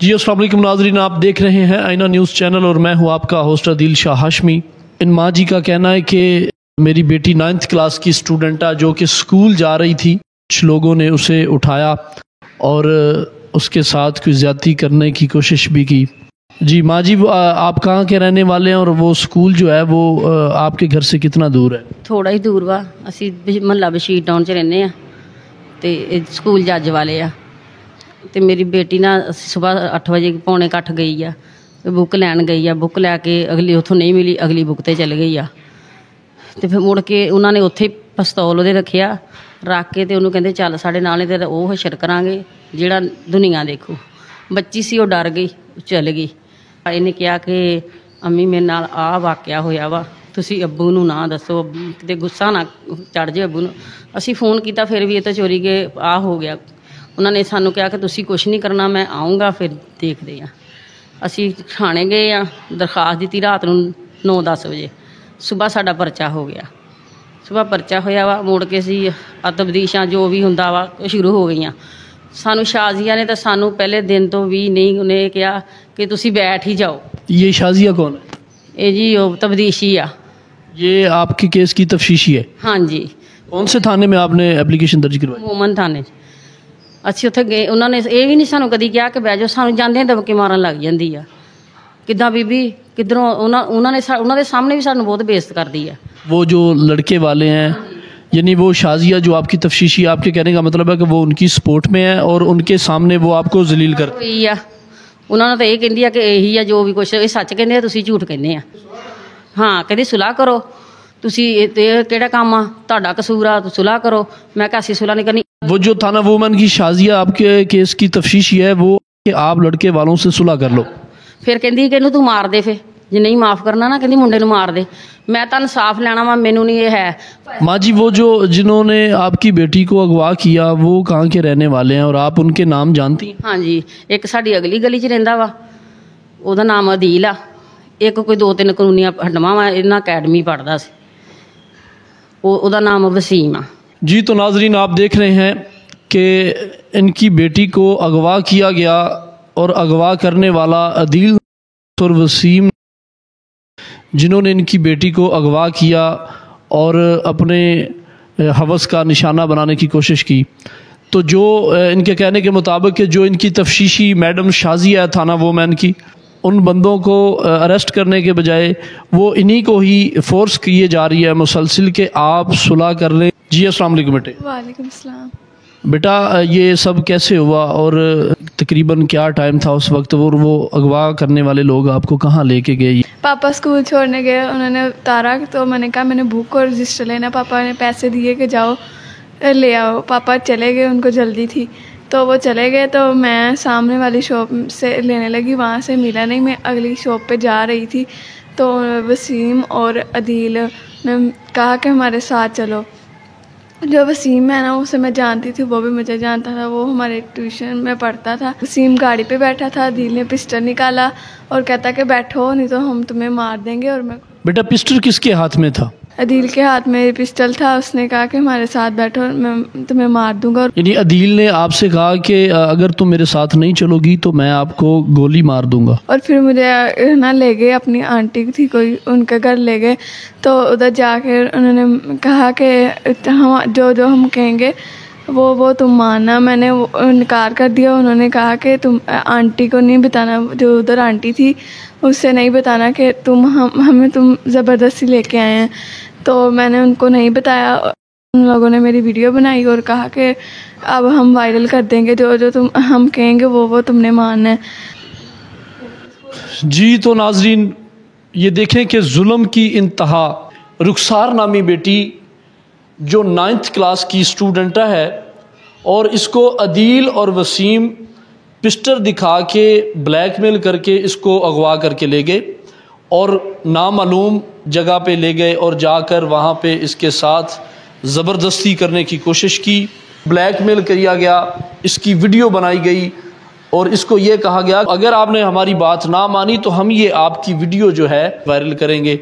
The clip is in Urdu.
جی السلام علیکم ناظرین، آپ دیکھ رہے ہیں آئینہ نیوز چینل اور میں ہوں آپ کا ہوسٹ عدیل شاہ ہاشمی۔ ان ماں جی کا کہنا ہے کہ میری بیٹی 9th کلاس کی اسٹوڈنٹ ہے جو کہ اسکول جا رہی تھی، کچھ لوگوں نے اسے اٹھایا اور اس کے ساتھ کوئی زیادتی کرنے کی کوشش بھی کی۔ جی ماں جی، آپ کہاں کے رہنے والے ہیں اور وہ اسکول جو ہے وہ آپ کے گھر سے کتنا دور ہے؟ تھوڑا ہی دور وا، اسی محلہ بشیر ٹاؤن 'ਚ رہنے ہاں تے سکول جج والے آ تے میری بیٹی نا صبح 8 ਵਜੇ ਪੌਣੇ 8 ਗਈ ਆ, ਬੁੱਕ ਲੈਣ ਗਈ ਆ, ਬੁੱਕ ਲੈ ਕੇ ਅਗਲੀ ਉੱਥੋਂ ਨਹੀਂ ਮਿਲੀ, ਅਗਲੀ ਬੁੱਕ ਤੇ ਚਲ ਗਈ ਆ ਤੇ ਫਿਰ ਮੁੜ ਕੇ ਉਹਨਾਂ ਨੇ ਉੱਥੇ ਪਿਸਤੌਲ ਉਹਦੇ ਰੱਖ ਕੇ ਤੇ ਉਹਨੂੰ ਕਹਿੰਦੇ ਚੱਲ ਸਾਡੇ ਨਾਲ ਹੀ ਤੇ ਉਹ ਹਸ਼ਰ ਕਰਾਂਗੇ ਜਿਹੜਾ ਦੁਨੀਆ ਦੇਖੂ। ਬੱਚੀ ਸੀ, ਉਹ ਡਰ ਗਈ, ਚਲ ਗਈ। ਇਹਨੇ ਕਿਹਾ ਕਿ ਅੰਮੀ ਮੇਰੇ ਨਾਲ ਆਹ ਵਾਕਿਆ ਹੋਇਆ ਵਾ, ਤੁਸੀਂ ਅੱਬੂ ਨੂੰ ਨਾ ਦੱਸੋ, ਕਿਤੇ ਗੁੱਸਾ ਨਾ ਚੜ ਜਾਏ ਅੱਬੂ ਨੂੰ। ਅਸੀਂ ਫੋਨ ਕੀਤਾ ਫਿਰ ਵੀ ਇਹ ਤਾਂ ਚੋਰੀ ਕੇ ਆਹ ਹੋ ਗਿਆ। ਉਹਨਾਂ ਨੇ ਸਾਨੂੰ ਕਿਹਾ ਕਿ ਤੁਸੀਂ ਕੁਛ ਨਹੀਂ ਕਰਨਾ, ਮੈਂ ਆਊਂਗਾ ਫਿਰ ਦੇਖਦੇ ਹਾਂ। ਅਸੀਂ ਥਾਣੇ ਗਏ ਆ, ਦਰਖਾਸਤ ਦਿੱਤੀ ਰਾਤ ਨੂੰ 9-10 ਵਜੇ। ਸੁਬਾਹ ਸਾਡਾ ਪਰਚਾ ਹੋ ਗਿਆ, ਸੁਬਾਹ ਪਰਚਾ ਹੋਇਆ ਵਾ। ਮੁੜ ਕੇ ਅਸੀਂ ਤਬਦੀਸ਼ਾਂ ਜੋ ਵੀ ਹੁੰਦਾ ਵਾ ਉਹ ਸ਼ੁਰੂ ਹੋ ਗਈਆਂ। ਸਾਨੂੰ ਸ਼ਾਜ਼ੀਆ ਨੇ ਤਾਂ ਸਾਨੂੰ ਪਹਿਲੇ ਦਿਨ ਤੋਂ ਵੀ ਨਹੀਂ, ਉਹਨੇ ਕਿਹਾ کہ ਤੁਸੀਂ بیٹھ ہی جاؤ۔ یہ شازیہ کون ہے؟ یہ جی وہ تبدیشی آ، یہ آپ کے کیس کی تفتیشی ہے؟ ہاں جی۔ کون سے تھانے میں آپ نے اپلیکیشن درج کروائی؟ مومن تھانے۔ ਅਸੀਂ ਉੱਥੇ ਗਏ, ਉਹਨਾਂ ਨੇ ਇਹ ਵੀ ਨਹੀਂ ਸਾਨੂੰ ਕਦੀ ਕਿਹਾ ਕਿ ਬਹਿ ਜਾਓ, ਸਾਨੂੰ ਜਾਂਦਿਆਂ ਦਬਕੇ ਮਾਰਨ ਲੱਗ ਜਾਂਦੀ ਆ। ਕਿੱਦਾਂ ਬੀਬੀ ਕਿੱਧਰੋਂ? ਉਹਨਾਂ ਦੇ ਸਾਹਮਣੇ ਵੀ ਸਾਨੂੰ ਬਹੁਤ ਬੇਇੱਜ਼ਤ ਕਰਦੀ ਆ। وہ جو لڑکے والے ہیں یعنی وہ شازیہ جو آپ کی تفتیشی، آپ کے کہنے کا مطلب ہے کہ وہ ان کی سپورٹ میں ہے اور ان کے سامنے وہ آپ کو ذلیل کر ਹੋਈ ਆ। ਉਹਨਾਂ ਨੂੰ ਤਾਂ ਇਹ ਕਹਿੰਦੀ ਆ ਕਿ ਇਹੀ ਆ ਜੋ ਵੀ ਕੁਛ ਇਹ ਸੱਚ ਕਹਿੰਦੇ ਆ, ਤੁਸੀਂ ਝੂਠ ਕਹਿੰਦੇ ਆ। ਹਾਂ, ਕਹਿੰਦੀ ਸੁਲਾਹ ਕਰੋ, ਤੁਸੀਂ ਇਹ ਕਿਹੜਾ ਕੰਮ ਆ, ਤੁਹਾਡਾ ਕਸੂਰ ਆ, ਸੁਲਾਹ ਕਰੋ। ਮੈਂ ਕਿਹਾ ਅਸੀਂ ਸੁਲਾਹ ਨਹੀਂ ਕਰਨੀ۔ وہ جو تھانہ وومن کی شازیہ آپ کے کیس کی تفتیشی ہے وہ کہ آپ لڑکے والوں سے صلح کر لو۔ ਫਿਰ ਕਹਿੰਦੀ ਕਿ ਇਹਨੂੰ ਤੂੰ ਮਾਰ ਦੇ, ਫਿਰ ਜੇ ਨਹੀਂ ਮਾਫ ਕਰਨਾ ਨਾ ਕਹਿੰਦੀ ਮੁੰਡੇ ਨੂੰ ਮਾਰ ਦੇ। ਮੈਂ ਤਾਂ ਇਨਸਾਫ ਲੈਣਾ ਵਾ, ਮੈਨੂੰ ਨਹੀਂ ਇਹ ਹੈ۔ ماں جی، وہ جو جنہوں نے آپ کی بیٹی کو اغوا کیا وہ کہاں کے رہنے والے ہیں اور آپ ان کے نام جانتی ہیں؟ ہاں جی، ایک ਸਾਡੀ ਅਗਲੀ ਗਲੀ 'ਚ ਰਹਿੰਦਾ ਵਾ, ਉਹਦਾ ਨਾਮ ਅਦੀਲ ਆ। ਇੱਕ ਕੋਈ 2-3 ਕਲੋਨੀਆਂ ਹਟਵਾਂ ਵਾ, ਇਹਨਾਂ ਅਕੈਡਮੀ ਪੜ੍ਹਦਾ ਸੀ, ਉਹਦਾ ਨਾਮ ਵਸੀਮ ਆ۔ جی تو ناظرین، آپ دیکھ رہے ہیں کہ ان کی بیٹی کو اغوا کیا گیا اور اغوا کرنے والا عدیل اور وسیم، جنہوں نے ان کی بیٹی کو اغوا کیا اور اپنے ہوس کا نشانہ بنانے کی کوشش کی۔ تو جو ان کے کہنے کے مطابق کہ جو ان کی تفتیشی میڈم شازیہ ہے تھانہ وومن کی، ان بندوں کو اریسٹ کرنے کے بجائے وہ انہی کو ہی فورس کیے جا رہی ہے مسلسل کہ آپ صلح کر لیں۔ جی السلام علیکم بیٹے۔ وعلیکم السلام۔ بیٹا، یہ سب کیسے ہوا اور تقریباً کیا ٹائم تھا اس وقت اور وہ اغوا کرنے والے لوگ آپ کو کہاں لے کے گئے؟ پاپا اسکول چھوڑنے گئے، انہوں نے اتارا تو میں نے کہا میں نے بک اور رجسٹر لینا۔ پاپا نے پیسے دیے کہ جاؤ لے آؤ۔ پاپا چلے گئے، ان کو جلدی تھی تو وہ چلے گئے۔ تو میں سامنے والی شاپ سے لینے لگی، وہاں سے ملا نہیں۔ میں اگلی شاپ پہ جا رہی تھی تو وسیم اور عدیل نے کہا کہ ہمارے ساتھ چلو۔ جو وسیم ہے نا، اسے میں جانتی تھی، وہ بھی مجھے جانتا تھا، وہ ہمارے ٹیوشن میں پڑھتا تھا۔ وسیم گاڑی پہ بیٹھا تھا، عدیل نے پسٹل نکالا اور کہتا کہ بیٹھو نہیں تو ہم تمہیں مار دیں گے۔ اور میں بیٹا پسٹل کس کے ہاتھ میں تھا؟ عدیل کے ہاتھ میں پسٹل تھا۔ اس نے کہا کہ ہمارے ساتھ بیٹھو، میں تمہیں مار دوں گا۔ یعنی عدیل نے آپ سے کہا کہ اگر تم میرے ساتھ نہیں چلو گی تو میں آپ کو گولی مار دوں گا۔ اور پھر مجھے نا لے گئے، اپنی آنٹی تھی کوئی، ان کے گھر لے گئے۔ تو ادھر جا کے انہوں نے کہا کہ ہم جو ہم کہیں گے وہ تم ماننا۔ میں نے انکار کر دیا۔ انہوں نے کہا کہ تم آنٹی کو نہیں بتانا، جو ادھر آنٹی تھی اس سے نہیں بتانا کہ ہمیں تم زبردستی لے کے آئے ہیں۔ تو میں نے ان کو نہیں بتایا۔ ان لوگوں نے میری ویڈیو بنائی اور کہا کہ اب ہم وائرل کر دیں گے، جو تم ہم کہیں گے وہ تم نے ماننا ہے۔ جی تو ناظرین، یہ دیکھیں کہ ظلم کی انتہا۔ رخسار نامی بیٹی جو 9th کلاس کی اسٹوڈنٹ ہے اور اس کو عدیل اور وسیم پسٹر دکھا کے بلیک میل کر کے اس کو اغوا کر کے لے گئے اور نامعلوم جگہ پہ لے گئے اور جا کر وہاں پہ اس کے ساتھ زبردستی کرنے کی کوشش کی، بلیک میل کیا گیا، اس کی ویڈیو بنائی گئی اور اس کو یہ کہا گیا اگر آپ نے ہماری بات نہ مانی تو ہم یہ آپ کی ویڈیو جو ہے وائرل کریں گے۔